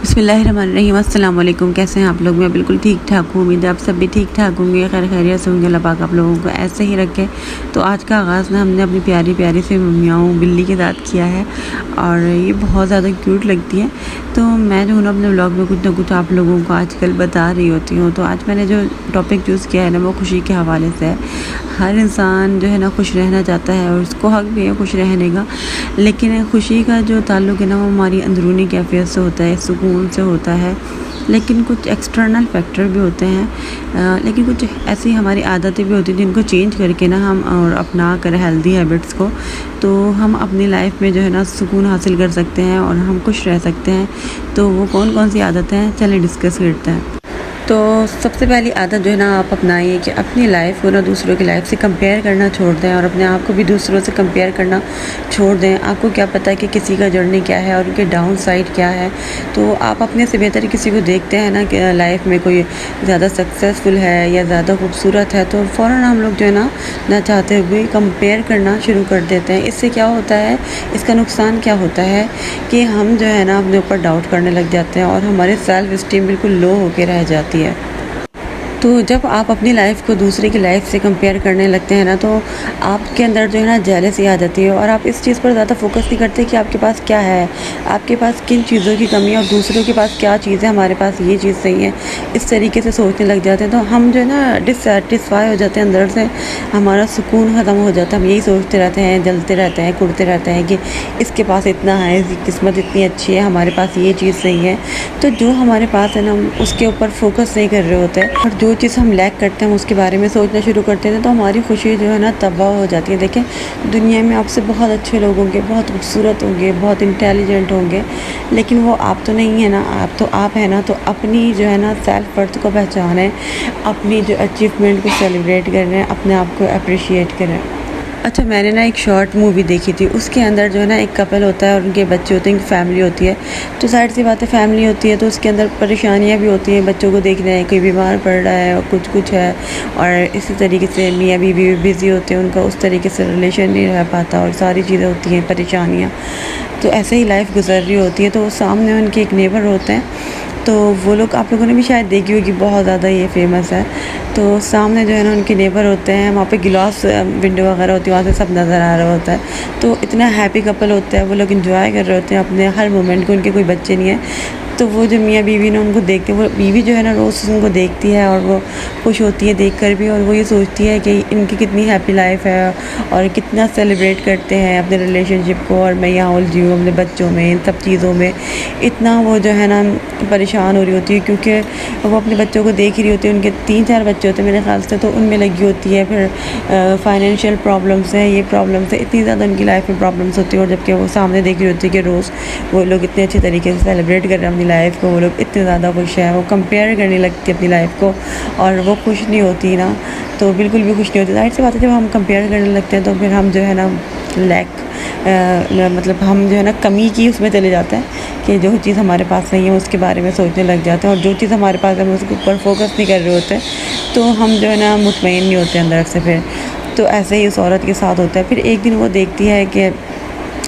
بسم اللہ الرحمن الرحیم۔ السلام علیکم، کیسے ہیں آپ لوگ؟ میں بالکل ٹھیک ٹھاک ہوں، امید ہے آپ سب بھی ٹھیک ٹھاک ہوں گے، خیر خیریت سے ہوں گے۔ اللہ پاک آپ لوگوں کو ایسے ہی رکھے۔ تو آج کا آغاز ہم نے اپنی پیاری پیاری سے میاؤں بلی کے ساتھ کیا ہے، اور یہ بہت زیادہ کیوٹ لگتی ہے۔ تو میں جو اپنے بلاگ میں کچھ نہ کچھ آپ لوگوں کو آج کل بتا رہی ہوتی ہوں۔ تو آج میں نے جو ٹاپک چوز کیا ہے نا، وہ خوشی کے حوالے سے ہے۔ ہر انسان جو ہے نا خوش رہنا چاہتا ہے، اور اس کو حق بھی ہے خوش رہنے کا، لیکن خوشی کا جو تعلق ہے نا، وہ ہماری اندرونی کیفیت سے ہوتا ہے، سکون سے ہوتا ہے۔ لیکن کچھ ایکسٹرنل فیکٹر بھی ہوتے ہیں، لیکن کچھ ایسی ہماری عادتیں بھی ہوتی ہیں جن کو چینج کر کے نا ہم اور اپنا کر ہیلدی ہیبٹس کو، تو ہم اپنی لائف میں جو ہے نا سکون حاصل کر سکتے ہیں اور ہم خوش رہ سکتے ہیں۔ تو وہ کون کون سی عادتیں ہیں، چلیں ڈسکس کرتے ہیں۔ تو سب سے پہلی عادت جو ہے نا آپ اپنائیے کہ اپنی لائف کو نا دوسروں کی لائف سے کمپیئر کرنا چھوڑ دیں، اور اپنے آپ کو بھی دوسروں سے کمپیئر کرنا چھوڑ دیں۔ آپ کو کیا پتہ ہے کہ کسی کا جرنی کیا ہے اور ان کے ڈاؤن سائڈ کیا ہے۔ تو آپ اپنے سے بہتر کسی کو دیکھتے ہیں نا کہ لائف میں کوئی زیادہ سکسیزفل ہے یا زیادہ خوبصورت ہے، تو فوراً ہم لوگ جو ہے نا نہ چاہتے ہوئے کمپیئر کرنا شروع کر دیتے ہیں۔ اس سے کیا ہوتا ہے، اس کا نقصان کیا ہوتا ہے کہ ہم جو ہے نا اپنے اوپر ڈاؤٹ کرنے لگ جاتے ہیں، اور ہمارے سیلف اسٹیم بالکل لو ہو کے رہ جاتی ہے۔ تو جب آپ اپنی لائف کو دوسرے کی لائف سے کمپیئر کرنے لگتے ہیں نا، تو آپ کے اندر جو ہے نا جیلسی آ جاتی ہے، اور آپ اس چیز پر زیادہ فوکس نہیں کرتے کہ آپ کے پاس کیا ہے، آپ کے پاس کن چیزوں کی کمی ہے، اور دوسروں کے پاس کیا چیز ہے، ہمارے پاس یہ چیز صحیح ہے۔ اس طریقے سے سوچنے لگ جاتے ہیں، تو ہم جو ہے نا ڈسسیٹسفائی ہو جاتے ہیں اندر سے، ہمارا سکون ختم ہو جاتا ہے۔ ہم یہی سوچتے رہتے ہیں، جلتے رہتے ہیں، کڑتے رہتے ہیں کہ اس کے پاس اتنا ہے، اس کی قسمت اتنی اچھی ہے، ہمارے پاس یہ چیز صحیح ہے۔ تو جو ہمارے پاس ہے نا، ہم اس کے اوپر فوکس نہیں کر رہے ہوتے، اور جو چیز ہم لیک کرتے ہیں اس کے بارے میں سوچنا شروع کرتے ہیں، تو ہماری خوشی جو ہے نا تباہ ہو جاتی ہے۔ دیکھیں، دنیا میں آپ سے بہت اچھے لوگ ہوں گے، بہت خوبصورت ہوں گے، بہت انٹیلیجنٹ ہوں گے، لیکن وہ آپ تو نہیں ہے نا، آپ ہے نا۔ تو اپنی جو ہے نا سیلف ورتھ کو پہچانیں، اپنی جو اچیومنٹ کو سیلیبریٹ کریں، اپنے آپ کو اپریشیٹ کریں۔ اچھا، میں نے نا ایک شارٹ مووی دیکھی تھی، اس کے اندر جو ہے نا ایک کپل ہوتا ہے اور ان کے بچے ہوتے ہیں، ایک فیملی ہوتی ہے۔ تو ظاہر سی بات ہے، فیملی ہوتی ہے تو اس کے اندر پریشانیاں بھی ہوتی ہیں، بچوں کو دیکھنا ہے، کوئی بیمار پڑ رہا ہے، کچھ ہے، اور اسی طریقے سے میاں بیوی بھی بزی ہوتے ہیں، ان کا اس طریقے سے ریلیشن نہیں رہ پاتا، اور ساری چیزیں ہوتی ہیں، پریشانیاں۔ تو ایسے ہی لائف گزر رہی ہوتی ہے۔ تو سامنے ان کے ایک نیبر ہوتے ہیں، تو وہ لوگ آپ لوگوں نے بھی شاید دیکھی ہوگی، بہت زیادہ یہ فیمس ہے۔ تو سامنے جو ہے نا ان کے نیبر ہوتے ہیں، وہاں پہ گلاس ونڈو وغیرہ ہوتی ہے، وہاں سے سب نظر آ رہا ہوتا ہے۔ تو اتنا ہیپی کپل ہوتا ہے، وہ لوگ انجوائے کر رہے ہوتے ہیں اپنے ہر مومنٹ کو، ان کے کوئی بچے نہیں ہیں۔ تو وہ جو میاں بیوی نے ان کو دیکھتے ہیں، وہ بیوی جو ہے نا روز ان کو دیکھتی ہے، اور وہ خوش ہوتی ہے دیکھ کر بھی، اور وہ یہ سوچتی ہے کہ ان کی کتنی ہیپی لائف ہے، اور کتنا سیلیبریٹ کرتے ہیں اپنے ریلیشن شپ کو، اور میں یہاں الجھی ہوں اپنے بچوں میں، ان سب چیزوں میں۔ اتنا وہ جو ہے نا پریشان ہو رہی ہوتی ہے، کیونکہ وہ اپنے بچوں کو دیکھ رہی ہوتی ہے، ان کے 3-4 بچے ہوتے ہیں میرے خیال سے، تو ان میں لگی ہوتی ہے۔ پھر فائنینشیل پرابلمس ہیں، یہ پرابلمس ہیں، اتنی زیادہ ان کی لائف میں پرابلمس ہوتی ہیں، اور جبکہ وہ سامنے دیکھ رہی ہوتی ہے کہ روز وہ لوگ اتنے اچھے طریقے سے سیلیبریٹ کر رہے ہیں اپنی لائف کو، وہ لوگ اتنے زیادہ خوش ہیں، وہ کمپیئر کرنے لگتی ہے اپنی لائف کو، اور وہ خوش نہیں ہوتی نا، تو بالکل بھی خوش نہیں ہوتی۔ ظاہر سی بات ہے، جب ہم کمپیئر کرنے لگتے ہیں تو پھر ہم جو ہے نا مطلب ہم جو ہے نا کمی کی اس میں چلے جاتے ہیں، کہ جو چیز ہمارے پاس نہیں ہے اس کے بارے میں سوچنے لگ جاتے ہیں، اور جو چیز ہمارے پاس ہے ہم اس کے اوپر فوکس نہیں کر رہے ہوتے، تو ہم جو ہے نا مطمئن نہیں ہوتے اندر سے پھر۔ تو ایسے ہی اس عورت کے ساتھ ہوتا ہے۔ پھر ایک دن وہ دیکھتی ہے کہ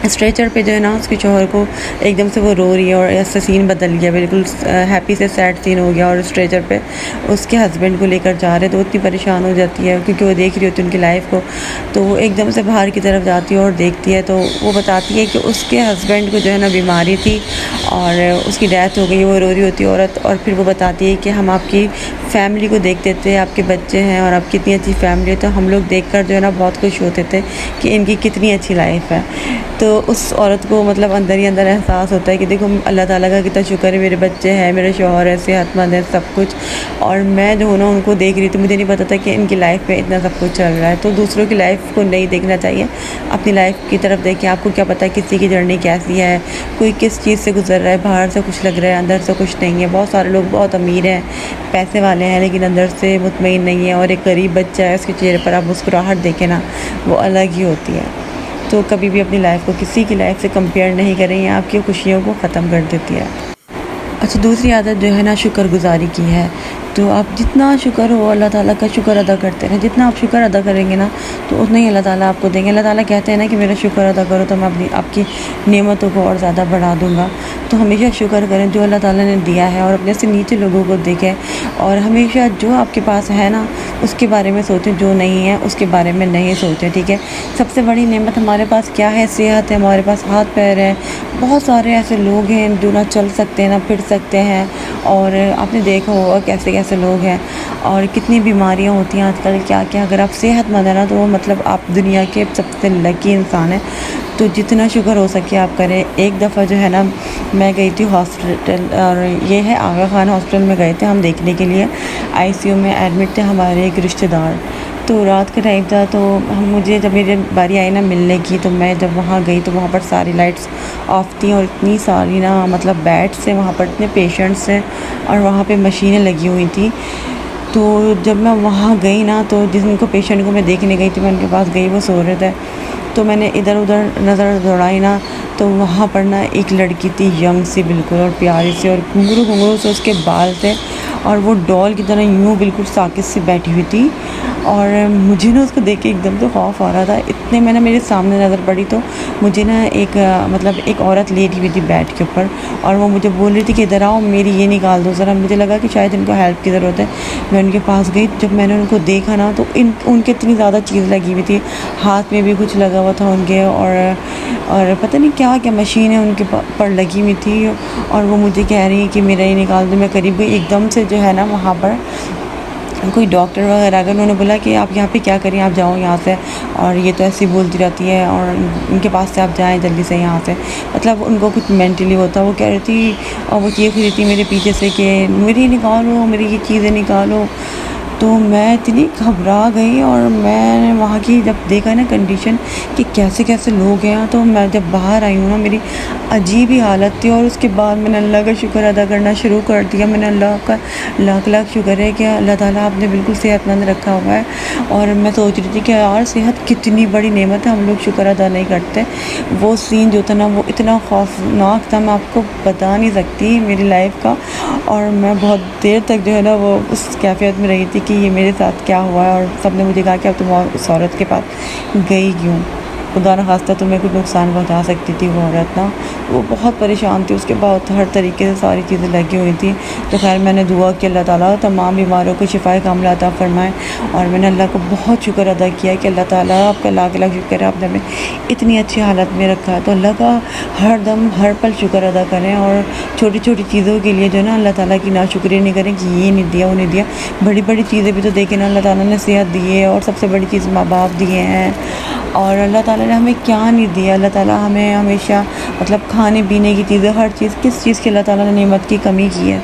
اسٹریچر پہ جو ہے نا اس کے شوہر کو ایک دم سے وہ رو رہی ہے، اور ایسا سین بدل گیا، بالکل ہیپی سے سیڈ سین ہو گیا، اور اسٹریچر پہ اس کے ہسبینڈ کو لے کر جا رہے، تو اتنی پریشان ہو جاتی ہے کیونکہ وہ دیکھ رہی ہوتی ہے ان کی لائف کو۔ تو وہ ایک دم سے باہر کی طرف جاتی ہے اور دیکھتی ہے، تو وہ بتاتی ہے کہ اس کے ہسبینڈ کو جو ہے نا بیماری تھی، اور اس کی ڈیتھ ہو گئی۔ وہ رو رہی ہوتی ہے عورت، اور پھر وہ بتاتی ہے کہ ہم آپ کی فیملی کو دیکھتے تھے، آپ کے بچے ہیں، اور آپ کی اتنی اچھی فیملی ہے، تو ہم لوگ دیکھ کر جو ہے نا بہت خوش ہوتے تھے کہ ان کی کتنی اچھی لائف ہے۔ تو اس عورت کو مطلب اندر ہی اندر احساس ہوتا ہے کہ دیکھو اللہ تعالیٰ کا کتنا شکر ہے، میرے بچے ہیں، میرے شوہر ہے، صحت مند ہے، سب کچھ، اور میں جو ہوں نا ان کو دیکھ رہی تھی، مجھے نہیں پتا تھا کہ ان کی لائف میں اتنا سب کچھ چل رہا ہے۔ تو دوسروں کی لائف کو نہیں دیکھنا چاہیے، اپنی لائف کی طرف دیکھیں۔ آپ کو کیا پتہ ہے کسی کی جرنی کیسی ہے، کوئی کس چیز سے گزر رہا ہے، باہر سے کچھ لگ رہا ہے، اندر سے کچھ نہیں ہے۔ بہت سارے لوگ بہت امیر ہیں، پیسے والے ہیں، لیکن اندر سے مطمئن نہیں ہیں، اور ایک غریب بچہ ہے، اس کے چہرے پر آپ مسکراہٹ دیکھیں نا، وہ الگ ہی ہوتی ہے۔ تو کبھی بھی اپنی لائف کو کسی کی لائف سے کمپیئر نہیں کریں، یہ آپ کی خوشیوں کو ختم کر دیتی ہے۔ اچھا، دوسری عادت جو ہے نا شکر گزاری کی ہے، تو آپ جتنا شکر ہو اللہ تعالیٰ کا شکر ادا کرتے رہیں، جتنا آپ شکر ادا کریں گے نا تو اتنا ہی اللہ تعالیٰ آپ کو دیں گے۔ اللہ تعالیٰ کہتے ہیں نا کہ میرا شکر ادا کرو تو میں آپ کی نعمتوں کو اور زیادہ بڑھا دوں گا۔ تو ہمیشہ شکر کریں جو اللہ تعالیٰ نے دیا ہے، اور اپنے سے نیچے لوگوں کو دیکھیں، اور ہمیشہ جو آپ کے پاس ہے نا اس کے بارے میں سوچیں، جو نہیں ہے اس کے بارے میں نہیں سوچیں، ٹھیک ہے۔ سب سے بڑی نعمت ہمارے پاس کیا ہے؟ صحت ہے، ہمارے پاس ہاتھ پیر ہے۔ بہت سارے ایسے لوگ ہیں جو نہ چل سکتے ہیں نہ پھر سکتے ہیں، اور آپ نے دیکھا ہوگا کیسے کیسے لوگ ہیں، اور کتنی بیماریاں ہوتی ہیں آج کل، کیا کیا۔ اگر آپ صحت مند ہیں نا تو وہ مطلب آپ دنیا کے سب سے لکی انسان ہیں۔ تو جتنا شکر ہو سکے آپ کریں۔ ایک دفعہ جو ہے نا میں گئی تھی ہاسپٹل، اور یہ ہے آغا خان ہاسپٹل میں گئے تھے ہم دیکھنے کے لیے۔ آئی سی یو میں ایڈمٹ تھے ہمارے ایک رشتہ دار۔ تو رات کا ٹائم تھا، تو مجھے جب میری باری آئی نا ملنے کی، تو میں جب وہاں گئی تو وہاں پر ساری لائٹس آف تھیں، اور اتنی ساری نا مطلب بیڈس سے وہاں پر اتنے پیشنٹس ہیں، اور وہاں پہ مشینیں لگی ہوئی تھیں۔ تو جب میں وہاں گئی نا تو جن کو پیشنٹ کو میں دیکھنے گئی تھی، میں ان کے پاس گئی، وہ سو رہے تھے۔ تو میں نے ادھر ادھر نظر دوڑائی نا، تو وہاں پر نا ایک لڑکی تھی ینگ سی بالکل، اور پیاری سی، اور گھنگرو سے اس کے بال تھے، اور وہ ڈول کی طرح یوں بالکل ساکت سی بیٹھی ہوئی تھی۔ اور مجھے نا اس کو دیکھ کے ایک دم سے خوف آ رہا تھا۔ اتنے میں نے میرے سامنے نظر پڑی تو مجھے نا ایک عورت لیٹی ہوئی تھی بیڈ کے اوپر، اور وہ مجھے بول رہی تھی کہ ادھر آؤ، میری یہ نکال دو ذرا۔ مجھے لگا کہ شاید ان کو ہیلپ کی ضرورت ہے۔ میں ان کے پاس گئی، جب میں نے ان کو دیکھا نا تو ان کے اتنی زیادہ چیز لگی ہوئی تھی، ہاتھ میں بھی کچھ لگا ہوا تھا ان کے، اور پتہ نہیں کیا کیا مشینیں ان کے پر لگی ہوئی تھی، اور وہ مجھے کہہ رہی ہے کہ میرا یہ نکال دو۔ میں قریب گئی، ایک دم سے جو ہے نا وہاں پر کوئی ڈاکٹر وغیرہ آ گئے، انہوں نے بولا کہ آپ یہاں پہ کیا کریں، آپ جاؤ یہاں سے، اور یہ تو ایسی بولتی رہتی ہے، اور ان کے پاس سے آپ جائیں جلدی سے یہاں سے۔ مطلب ان کو کچھ مینٹلی ہوتا، وہ کہہ رہی تھی، اور وہ چیخ رہی تھی میرے پیچھے سے کہ میری نکالو، میری یہ چیزیں نکالو۔ تو میں اتنی گھبرا گئی، اور میں نے وہاں کی جب دیکھا نا کنڈیشن کہ کیسے کیسے لوگ ہیں، تو میں جب باہر آئی ہوں نا میری عجیب ہی حالت تھی۔ اور اس کے بعد میں نے اللہ کا شکر ادا کرنا شروع کر دیا۔ میں نے اللہ کا لاکھ لاکھ شکر ہے کہ اللہ تعالیٰ آپ نے بالکل صحت مند رکھا ہوا ہے۔ اور میں سوچ رہی تھی کہ یار صحت کتنی بڑی نعمت ہے، ہم لوگ شکر ادا نہیں کرتے۔ وہ سین جو تھا نا وہ اتنا خوفناک تھا، میں آپ کو بتا نہیں سکتی میری لائف کا۔ اور میں بہت دیر تک جو ہے نا وہ اس کیفیت میں رہی تھی کہ یہ میرے ساتھ کیا ہوا ہے، اور سب نے مجھے کہا کہ اب تم اس عورت کے پاس گئی کیوں، خدا نہ خواستہ تمہیں کچھ نقصان پہنچا سکتی تھی وہ عورت نا۔ وہ بہت پریشان تھی، اس کے بعد ہر طریقے سے ساری چیزیں لگی ہوئی تھیں۔ تو خیر میں نے دعا کہ اللہ تعالیٰ تمام بیماروں کو شفائے کاملہ عطا فرمائے، اور میں نے اللہ کو بہت شکر ادا کیا کہ اللہ تعالیٰ آپ کا لاکھ لاکھ شکر ہے، آپ نے ہمیں اتنی اچھی حالت میں رکھا ہے۔ تو اللہ کا ہر دم ہر پل شکر ادا کریں، اور چھوٹی چھوٹی چیزوں کے لیے جو ہے نا اللہ تعالیٰ کی ناشکری نہیں کریں کہ یہ نہیں دیا وہ نہیں دیا۔ بڑی بڑی چیزیں بھی تو دیکھیں نا، اللہ تعالیٰ نے صحت دی ہے، اور سب سے بڑی چیز ماں باپ دیے ہیں، اور اللہ تعالیٰ نے ہمیں کیا نہیں دیا۔ اللہ تعالیٰ ہمیں ہمیشہ مطلب کھانے پینے کی چیزیں، ہر چیز، کس چیز کی اللہ تعالیٰ نے نعمت کی کمی کی ہے؟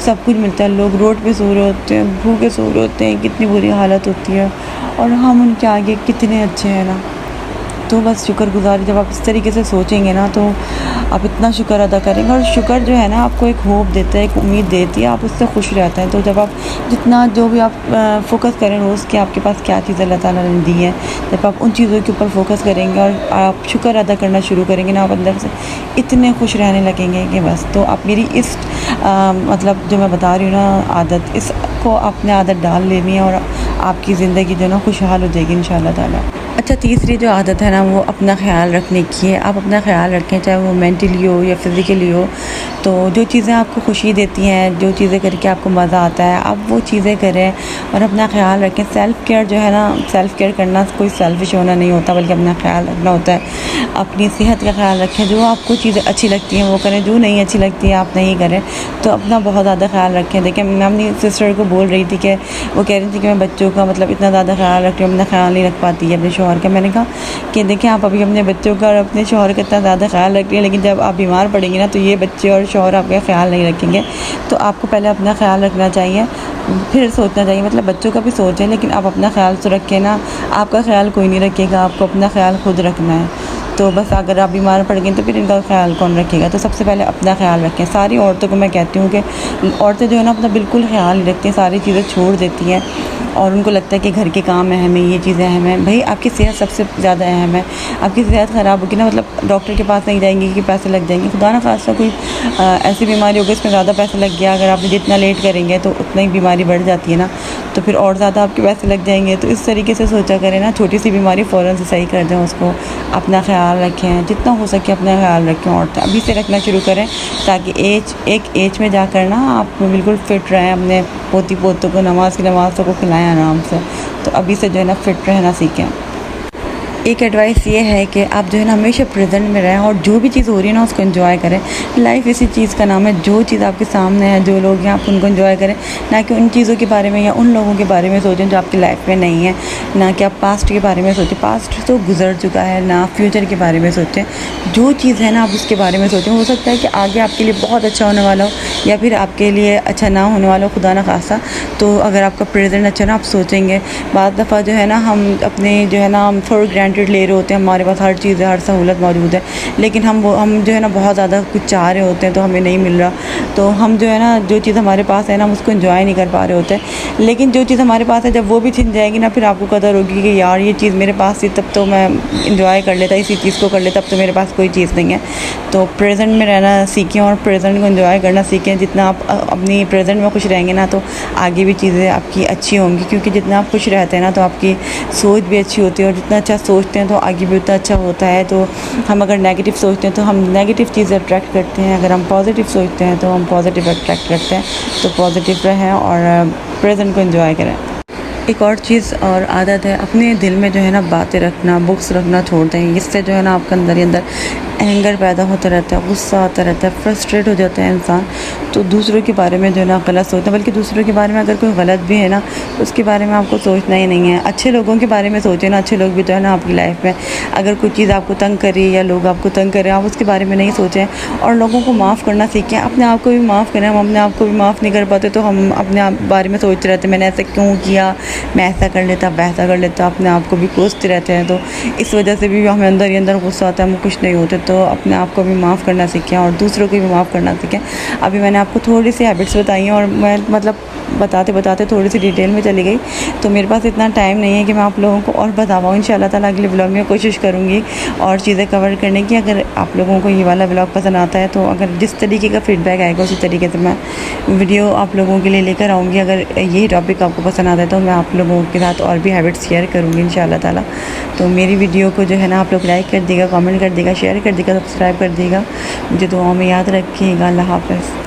سب کچھ ملتا ہے۔ لوگ روڈ پہ سو رہے ہوتے ہیں، بھوکے سو رہے ہوتے ہیں، کتنی بری حالت ہوتی ہے، اور ہم ان کے آگے کتنے اچھے ہیں نا۔ تو بس شکر گزاری جب آپ اس طریقے سے سوچیں گے نا تو آپ اتنا شکر ادا کریں گے، اور شکر جو ہے نا آپ کو ایک ہوپ دیتا ہے، ایک امید دیتی ہے، آپ اس سے خوش رہتے ہیں۔ تو جب آپ جتنا جو بھی آپ فوکس کریں روز کہ آپ کے پاس کیا چیز اللہ تعالیٰ نے دی ہے، جب آپ ان چیزوں کے اوپر فوکس کریں گے اور آپ شکر ادا کرنا شروع کریں گے نا، آپ اندر سے اتنے خوش رہنے لگیں گے کہ بس۔ تو آپ میری اس مطلب جو میں بتا رہی ہوں نا عادت، اس کو اپنے عادت ڈال لینی ہے، اور آپ کی زندگی جو ہے نا خوشحال ہو جائے گی انشاءاللہ تعالیٰ۔ اچھا، تیسری جو عادت ہے نا وہ اپنا خیال رکھنے کی ہے۔ آپ اپنا خیال رکھیں، چاہے وہ مینٹلی ہو یا فزیکلی ہو۔ تو جو چیزیں آپ کو خوشی دیتی ہیں، جو چیزیں کر کے آپ کو مزہ آتا ہے، آپ وہ چیزیں کریں اور اپنا خیال رکھیں۔ سیلف کیئر جو ہے نا، سیلف کیئر کرنا کوئی سیلفش ہونا نہیں ہوتا، بلکہ اپنا خیال رکھنا ہوتا ہے۔ اپنی صحت کا خیال رکھیں، جو آپ کو چیزیں اچھی لگتی ہیں وہ کریں، جو نہیں اچھی لگتی ہیں آپ نہیں کریں۔ تو اپنا بہت زیادہ خیال رکھیں۔ دیکھیں میں اپنی سسٹر کو بول رہی تھی کہ وہ کہہ رہی تھی کہ میں بچوں کا مطلب اتنا زیادہ خیال رکھ رہی ہوں، اپنا خیال نہیں رکھ پاتی ہے اپنے شوہر کا۔ میں نے کہا کہ دیکھیں آپ ابھی اپنے بچوں کا اور اپنے شوہر کا اتنا زیادہ خیال رکھ رہی ہیں، لیکن جب آپ بیمار پڑیں گے نا تو یہ بچے اور شوہر آپ کا خیال نہیں رکھیں گے۔ تو آپ کو پہلے اپنا خیال رکھنا چاہیے، پھر سوچنا چاہیے، مطلب بچوں کا بھی سوچیں، لیکن آپ اپنا خیال تو رکھیں نا۔ آپ کا خیال کوئی نہیں رکھے گا، آپ کو اپنا خیال خود رکھنا ہے۔ تو بس اگر آپ بیمار پڑ گئے تو پھر ان کا خیال کون رکھے گا؟ تو سب سے پہلے اپنا خیال رکھیں. ساری عورتوں کو میں کہتی ہوں کہ عورتیں جو ہے نا اپنا بالکل خیال نہیں رکھتی ہیں, ساری چیزیں چھوڑ دیتی ہیں اور ان کو لگتا ہے کہ گھر کے کام اہم ہیں, یہ چیزیں اہم ہیں. بھائی آپ کی صحت سب سے زیادہ اہم ہے. آپ کی صحت خراب ہوگی نا, مطلب ڈاکٹر کے پاس نہیں جائیں گی کہ پیسے لگ جائیں گے, خدا نہ خواستہ کوئی ایسی بیماری ہوگی اس میں زیادہ پیسے لگ گیا, اگر آپ جتنا لیٹ کریں گے تو اتنا ہی بیماری بڑھ جاتی ہے نا, تو پھر اور زیادہ آپ کے پیسے لگ جائیں گے. تو اس طریقے سے سوچا کریں نا, چھوٹی سی بیماری فوراً سے صحیح کر دیں اس کو. اپنا خیال رکھیں, جتنا ہو سکے اپنا خیال رکھیں, عورتیں ابھی سے رکھنا شروع کریں تاکہ ایک ایج میں جا کر نا آپ بالکل فٹ رہیں, اپنے پوتی پوتوں کو نماز کی نمازوں کو کھلائیں آرام سے. تو ابھی سے جو ہے نا فٹ رہنا سیکھیں. ایک ایڈوائس یہ ہے کہ آپ جو ہے نا ہمیشہ پریزنٹ میں رہیں اور جو بھی چیز ہو رہی ہے نا اس کو انجوائے کریں. لائف اسی چیز کا نام ہے, جو چیز آپ کے سامنے ہے, جو لوگ ہیں, آپ ان کو انجوائے کریں, نہ کہ ان چیزوں کے بارے میں یا ان لوگوں کے بارے میں سوچیں جو آپ کی لائف میں نہیں ہیں, نہ کہ آپ پاسٹ کے بارے میں سوچیں, پاسٹ تو گزر چکا ہے, نہ فیوچر کے بارے میں سوچیں. جو چیز ہے نا آپ اس کے بارے میں سوچیں. ہو سکتا ہے کہ آگے آپ کے لیے بہت اچھا ہونے والا ہو یا پھر آپ کے لیے اچھا نہ ہونے والا ہو, خدا نہ خواستہ. تو اگر آپ کا پریزنٹ اچھا نا, آپ سوچیں گے. بعض دفعہ جو ہے نا ہم اپنے جو ہے نا ہم فور گرانٹیڈ لے رہے ہوتے ہیں, ہمارے پاس ہر چیز ہے, ہر سہولت موجود ہے, لیکن ہم جو ہے نا بہت زیادہ کچھ چاہ رہے ہوتے ہیں تو ہمیں نہیں مل رہا. تو ہم جو ہے نا جو چیز ہمارے پاس ہے نا ہم اس کو انجوائے نہیں کر پا رہے ہوتے. لیکن جو چیز ہمارے پاس ہے جب وہ بھی چھن جائے گی نا, پھر آپ کو قدر ہوگی کہ یار یہ چیز میرے پاس تھی تب تو میں انجوائے کر لیتا, اسی چیز کو کر لیتا, اب تو میرے پاس کوئی چیز نہیں ہے. تو پریزنٹ میں رہنا سیکھیں اور پریزنٹ کو انجوائے کرنا سیکھیں. جتنا آپ اپنی پریزنٹ میں خوش رہیں گے نا تو آگے بھی چیزیں آپ کی اچھی ہوں گی, کیونکہ جتنا آپ خوش رہتے ہیں نا تو آپ کی سوچ بھی اچھی ہوتی ہے, اور جتنا اچھا سوچتے ہیں تو آگے بھی اتنا اچھا ہوتا ہے. تو ہم اگر نیگیٹو سوچتے ہیں تو ہم نیگیٹو چیزیں اٹریکٹ کرتے ہیں, اگر ہم پازیٹیو سوچتے ہیں تو ہم پازیٹیو اٹریکٹ کرتے ہیں. تو پازیٹیو رہیں اور پریزنٹ کو انجوائے کریں. ایک اور چیز اور عادت ہے, اپنے دل میں جو ہے نا باتیں رکھنا, بکس رکھنا چھوڑ دیں. اس سے جو ہے نا آپ کے اندر ہی اندر اینگر پیدا ہوتا رہتا ہے, غصہ آتا رہتا ہے, فرسٹریٹ ہو جاتا ہے انسان. تو دوسروں کے بارے میں جو ہے نا غلط سوچنا, بلکہ دوسروں کے بارے میں اگر کوئی غلط بھی ہے نا تو اس کے بارے میں آپ کو سوچنا ہی نہیں ہے. اچھے لوگوں کے بارے میں سوچیں نا, اچھے لوگ بھی تو ہے نا آپ کی لائف میں. اگر کوئی چیز آپ کو تنگ کرے یا لوگ آپ کو تنگ کریں, آپ اس کے بارے میں نہیں سوچیں اور لوگوں کو معاف کرنا سیکھیں. اپنے آپ کو بھی معاف کریں. ہم اپنے آپ کو بھی معاف نہیں کر پاتے تو ہم اپنے آپ بارے میں سوچتے رہتے ہیں, میں نے ایسا کیوں کیا, میں ایسا کر لیتا, ویسا کر لیتا, اپنے آپ کو بھی کوستے رہتے ہیں. تو اس وجہ سے بھی ہمیں اندر ہی اندر غصہ آتا ہے, ہم خوش نہیں ہوتے. تو اپنے آپ کو بھی معاف کرنا سیکھیں اور دوسروں کو بھی معاف کرنا سیکھیں. ابھی میں نے آپ کو تھوڑی سی ہیبٹس بتائی ہیں اور میں مطلب بتاتے تھوڑی سی ڈیٹیل میں چلی گئی, تو میرے پاس اتنا ٹائم نہیں ہے کہ میں آپ لوگوں کو اور بتا پاؤں. ان شاء اللہ تعالیٰ اگلے بلاگ میں کوشش کروں گی اور چیزیں کور کرنے کی. اگر آپ لوگوں کو یہ والا بلاگ پسند آتا ہے تو اگر جس طریقے کا فیڈ بیک آئے گا اسی طریقے سے میں ویڈیو آپ لوگوں کے لیے لے کر آؤں گی. اگر یہی ٹاپک آپ کو پسند آتا ہے تو میں آپ لوگوں کے ساتھ اور بھی ہیبٹس شیئر کروں گی ان شاء اللہ تعالیٰ. تو میری ویڈیو کو جو ہے نا آپ لوگ لائک کر دیے گا, کامنٹ کر دیے گا, شیئر کر دیے گا, سبسکرائب کر دیے گا. مجھے دعاؤں میں یاد رکھیے گا. اللہ حافظ.